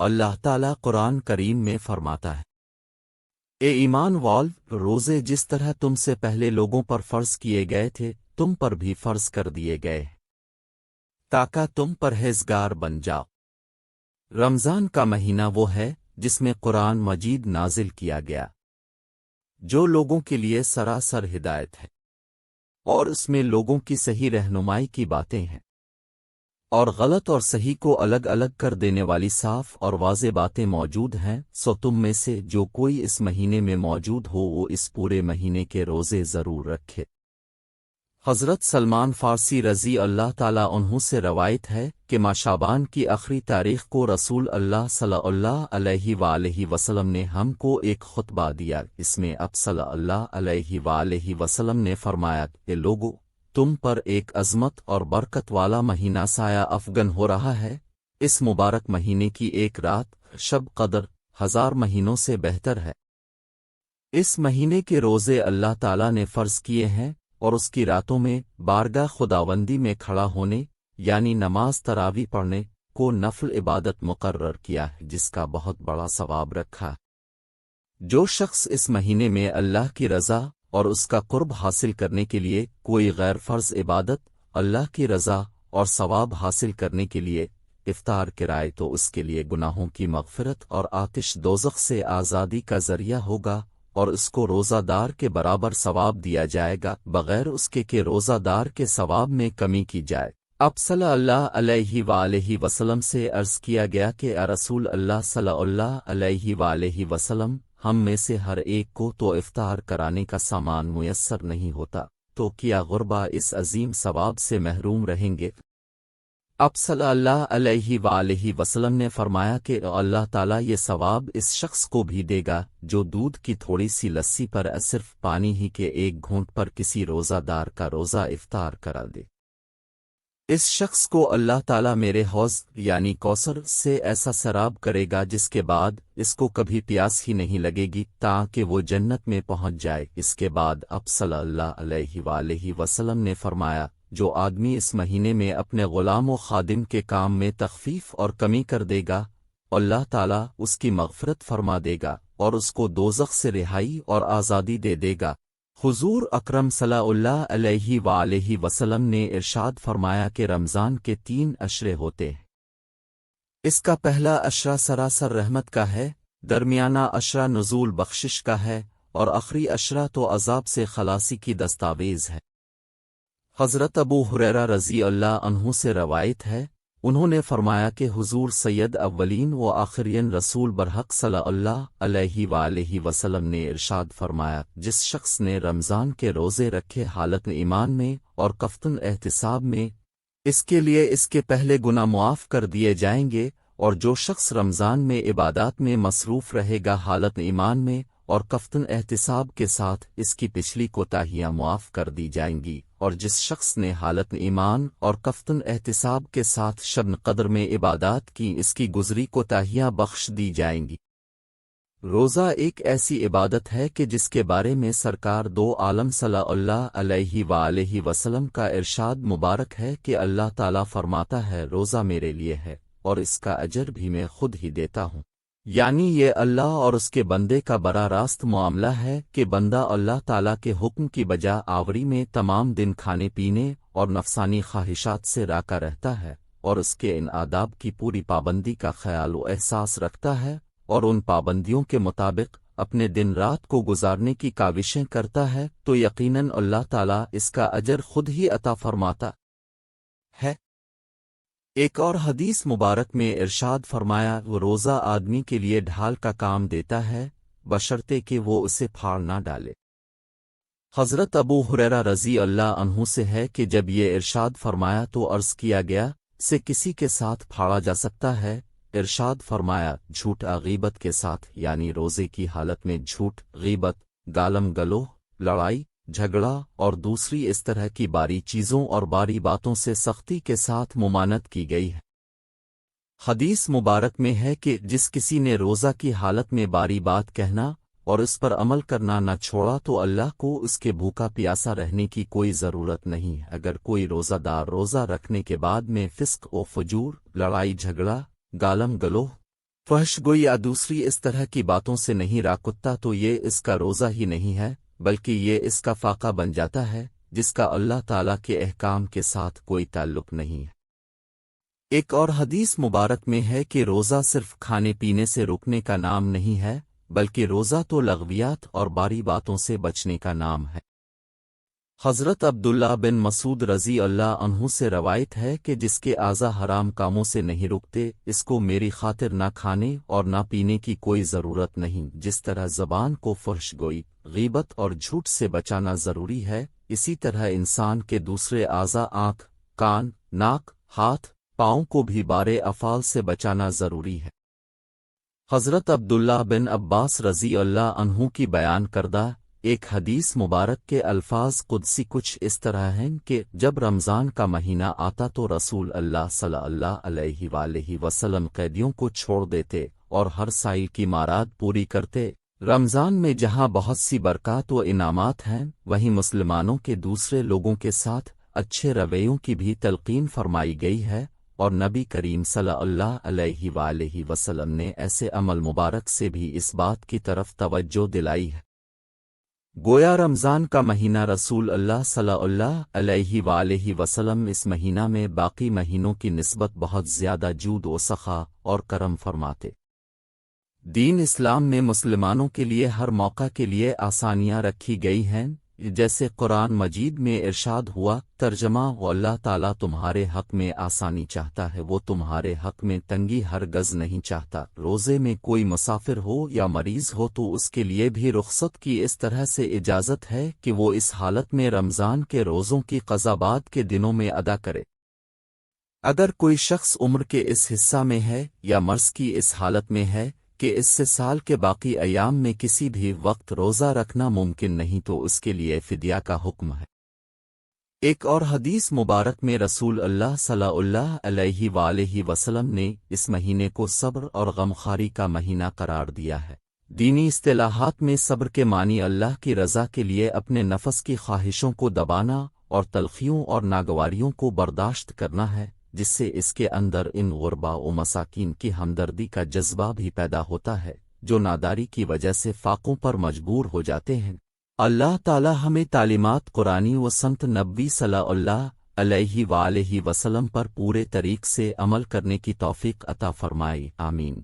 اللہ تعالیٰ قرآن کریم میں فرماتا ہے، اے ایمان والو، روزے جس طرح تم سے پہلے لوگوں پر فرض کیے گئے تھے تم پر بھی فرض کر دیے گئے تاکہ تم پرہیزگار بن جاؤ۔ رمضان کا مہینہ وہ ہے جس میں قرآن مجید نازل کیا گیا، جو لوگوں کے لیے سراسر ہدایت ہے، اور اس میں لوگوں کی صحیح رہنمائی کی باتیں ہیں، اور غلط اور صحیح کو الگ الگ کر دینے والی صاف اور واضح باتیں موجود ہیں۔ سو تم میں سے جو کوئی اس مہینے میں موجود ہو وہ اس پورے مہینے کے روزے ضرور رکھے۔ حضرت سلمان فارسی رضی اللہ تعالیٰ عنہ سے روایت ہے کہ ماہ شعبان کی آخری تاریخ کو رسول اللہ صلی اللہ علیہ وآلہ وسلم نے ہم کو ایک خطبہ دیا۔ اس میں آپ صلی اللہ علیہ وآلہ وسلم نے فرمایا کہ لوگو، تم پر ایک عظمت اور برکت والا مہینہ سایہ افغن ہو رہا ہے۔ اس مبارک مہینے کی ایک رات شب قدر 1000 مہینوں سے بہتر ہے۔ اس مہینے کے روزے اللہ تعالیٰ نے فرض کیے ہیں اور اس کی راتوں میں بارگاہ خداوندی میں کھڑا ہونے یعنی نماز تراویح پڑھنے کو نفل عبادت مقرر کیا ہے، جس کا بہت بڑا ثواب رکھا۔ جو شخص اس مہینے میں اللہ کی رضا اور اس کا قرب حاصل کرنے کے لیے کوئی غیر فرض عبادت، اللہ کی رضا اور ثواب حاصل کرنے کے لیے افطار کرائے تو اس کے لیے گناہوں کی مغفرت اور آتش دوزخ سے آزادی کا ذریعہ ہوگا، اور اس کو روزہ دار کے برابر ثواب دیا جائے گا بغیر اس کے کہ روزہ دار کے ثواب میں کمی کی جائے۔ اب صلی اللہ علیہ وآلہ وسلم سے عرض کیا گیا کہ اے رسول اللہ صلی اللہ علیہ وآلہ وسلم، ہم میں سے ہر ایک کو تو افطار کرانے کا سامان میسر نہیں ہوتا، تو کیا غربا اس عظیم ثواب سے محروم رہیں گے؟ اب صلی اللہ علیہ وآلہ وسلم نے فرمایا کہ اللہ تعالیٰ یہ ثواب اس شخص کو بھی دے گا جو دودھ کی تھوڑی سی لسی پر صرف پانی ہی کے ایک گھونٹ پر کسی روزہ دار کا روزہ افطار کرا دے۔ اس شخص کو اللہ تعالیٰ میرے حوض یعنی کوثر سے ایسا سراب کرے گا جس کے بعد اس کو کبھی پیاس ہی نہیں لگے گی تاکہ وہ جنت میں پہنچ جائے۔ اس کے بعد اب صلی اللہ علیہ وآلہ وسلم نے فرمایا، جو آدمی اس مہینے میں اپنے غلام و خادم کے کام میں تخفیف اور کمی کر دے گا، اللہ تعالیٰ اس کی مغفرت فرما دے گا اور اس کو دوزخ سے رہائی اور آزادی دے دے گا۔ حضور اکرم صلی اللہ علیہ وآلہ وسلم نے ارشاد فرمایا کہ رمضان کے 3 عشرے ہوتے ہیں۔ اس کا پہلا عشرہ سراسر رحمت کا ہے، درمیانہ عشرہ نزول بخشش کا ہے، اور آخری عشرہ تو عذاب سے خلاصی کی دستاویز ہے۔ حضرت ابو ہریرہ رضی اللہ عنہ سے روایت ہے، انہوں نے فرمایا کہ حضور سید اولین و آخرین رسول برحق صلی اللہ علیہ وآلہ وسلم نے ارشاد فرمایا، جس شخص نے رمضان کے روزے رکھے حالت ایمان میں اور کفتن احتساب میں، اس کے لیے اس کے پہلے گناہ معاف کر دیے جائیں گے، اور جو شخص رمضان میں عبادات میں مصروف رہے گا حالت ایمان میں اور کفتن احتساب کے ساتھ، اس کی پچھلی کوتاہیاں معاف کر دی جائیں گی، اور جس شخص نے حالت ایمان اور کفتن احتساب کے ساتھ شب قدر میں عبادات کی، اس کی گزری کوتاہیاں بخش دی جائیں گی۔ روزہ ایک ایسی عبادت ہے کہ جس کے بارے میں سرکار دو عالم صلی اللہ علیہ وآلہ وسلم کا ارشاد مبارک ہے کہ اللہ تعالیٰ فرماتا ہے، روزہ میرے لیے ہے اور اس کا اجر بھی میں خود ہی دیتا ہوں۔ یعنی یہ اللہ اور اس کے بندے کا براہ راست معاملہ ہے کہ بندہ اللہ تعالیٰ کے حکم کی بجا آوری میں تمام دن کھانے پینے اور نفسانی خواہشات سے راکا رہتا ہے، اور اس کے ان آداب کی پوری پابندی کا خیال و احساس رکھتا ہے، اور ان پابندیوں کے مطابق اپنے دن رات کو گزارنے کی کاوشیں کرتا ہے، تو یقیناً اللہ تعالیٰ اس کا اجر خود ہی عطا فرماتا ہے۔ ایک اور حدیث مبارک میں ارشاد فرمایا، وہ روزہ آدمی کے لیے ڈھال کا کام دیتا ہے بشرطے کہ وہ اسے پھاڑ نہ ڈالے۔ حضرت ابو ہریرہ رضی اللہ عنہ سے ہے کہ جب یہ ارشاد فرمایا تو عرض کیا گیا، سے کسی کے ساتھ پھاڑا جا سکتا ہے؟ ارشاد فرمایا، جھوٹ غیبت کے ساتھ، یعنی روزے کی حالت میں جھوٹ، غیبت، گالم گلوہ، لڑائی جھگڑا اور دوسری اس طرح کی باری چیزوں اور باری باتوں سے سختی کے ساتھ ممانعت کی گئی ہے۔ حدیث مبارک میں ہے کہ جس کسی نے روزہ کی حالت میں باری بات کہنا اور اس پر عمل کرنا نہ چھوڑا تو اللہ کو اس کے بھوکا پیاسا رہنے کی کوئی ضرورت نہیں ہے۔ اگر کوئی روزہ دار روزہ رکھنے کے بعد میں فسق و فجور، لڑائی جھگڑا، گالم گلوہ، فحش گوئی یا دوسری اس طرح کی باتوں سے نہیں راکتا تو یہ اس کا روزہ ہی نہیں ہے بلکہ یہ اس کا فاقہ بن جاتا ہے جس کا اللہ تعالیٰ کے احکام کے ساتھ کوئی تعلق نہیں ہے۔ ایک اور حدیث مبارک میں ہے کہ روزہ صرف کھانے پینے سے رکنے کا نام نہیں ہے بلکہ روزہ تو لغویات اور باری باتوں سے بچنے کا نام ہے۔ حضرت عبداللہ بن مسعود رضی اللہ عنہ سے روایت ہے کہ جس کے اعضا حرام کاموں سے نہیں رکتے اس کو میری خاطر نہ کھانے اور نہ پینے کی کوئی ضرورت نہیں۔ جس طرح زبان کو فحش گوئی، غیبت اور جھوٹ سے بچانا ضروری ہے، اسی طرح انسان کے دوسرے اعضا آنکھ، کان، ناک، ہاتھ، پاؤں کو بھی بارے افعال سے بچانا ضروری ہے۔ حضرت عبداللہ بن عباس رضی اللہ عنہ کی بیان کردہ ایک حدیث مبارک کے الفاظ قدسی کچھ اس طرح ہیں کہ جب رمضان کا مہینہ آتا تو رسول اللہ صلی اللہ علیہ وآلہ وسلم قیدیوں کو چھوڑ دیتے اور ہر سائل کی مراد پوری کرتے۔ رمضان میں جہاں بہت سی برکات و انعامات ہیں وہیں مسلمانوں کے دوسرے لوگوں کے ساتھ اچھے رویوں کی بھی تلقین فرمائی گئی ہے، اور نبی کریم صلی اللہ علیہ وآلہ وسلم نے ایسے عمل مبارک سے بھی اس بات کی طرف توجہ دلائی ہے۔ گویا رمضان کا مہینہ رسول اللہ صلی اللہ علیہ وآلہ وسلم اس مہینہ میں باقی مہینوں کی نسبت بہت زیادہ جود و سخا اور کرم فرماتے۔ دین اسلام میں مسلمانوں کے لیے ہر موقع کے لیے آسانیاں رکھی گئی ہیں، جیسے قرآن مجید میں ارشاد ہوا، ترجمہ وہ اللہ تعالیٰ تمہارے حق میں آسانی چاہتا ہے، وہ تمہارے حق میں تنگی ہرگز نہیں چاہتا۔ روزے میں کوئی مسافر ہو یا مریض ہو تو اس کے لیے بھی رخصت کی اس طرح سے اجازت ہے کہ وہ اس حالت میں رمضان کے روزوں کی قضا بعد کے دنوں میں ادا کرے۔ اگر کوئی شخص عمر کے اس حصہ میں ہے یا مرض کی اس حالت میں ہے کہ اس سے سال کے باقی ایام میں کسی بھی وقت روزہ رکھنا ممکن نہیں تو اس کے لیے فدیہ کا حکم ہے۔ ایک اور حدیث مبارک میں رسول اللہ صلی اللہ علیہ وآلہ وسلم نے اس مہینے کو صبر اور غمخواری کا مہینہ قرار دیا ہے۔ دینی اصطلاحات میں صبر کے معنی اللہ کی رضا کے لیے اپنے نفس کی خواہشوں کو دبانا اور تلخیوں اور ناگواریوں کو برداشت کرنا ہے، جس سے اس کے اندر ان غربا و مساکین کی ہمدردی کا جذبہ بھی پیدا ہوتا ہے جو ناداری کی وجہ سے فاقوں پر مجبور ہو جاتے ہیں۔ اللہ تعالی ہمیں تعلیمات قرآنی و سنت نبوی صلی اللہ علیہ وآلہ وسلم پر پورے طریق سے عمل کرنے کی توفیق عطا فرمائے، آمین۔